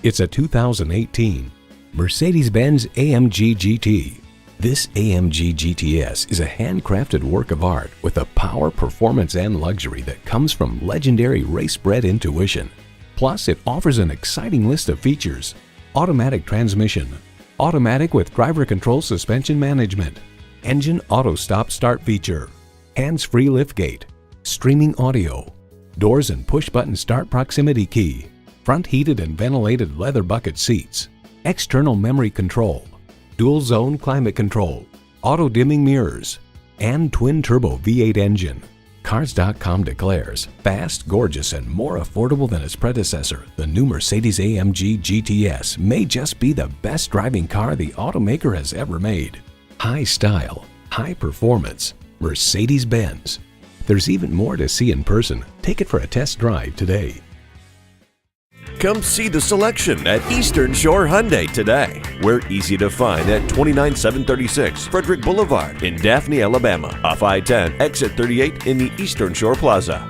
It's a 2018 Mercedes-Benz AMG GT. This AMG GTS is a handcrafted work of art with the power, performance, and luxury that comes from legendary race-bred intuition. Plus, it offers an exciting list of features: automatic transmission, automatic with driver control suspension management, engine auto stop start feature, hands-free liftgate, streaming audio, doors and push-button start proximity key, front heated and ventilated leather bucket seats, external memory control, dual zone climate control, auto dimming mirrors, and twin turbo V8 engine. Cars.com declares, fast, gorgeous, and more affordable than its predecessor, the new Mercedes-AMG GTS may just be the best driving car the automaker has ever made. High style, high performance, Mercedes-Benz. There's even more to see in person. Take it for a test drive today. Come see the selection at Eastern Shore Hyundai today. We're easy to find at 29736 Frederick Boulevard in Daphne, Alabama, off I-10, exit 38 in the Eastern Shore Plaza.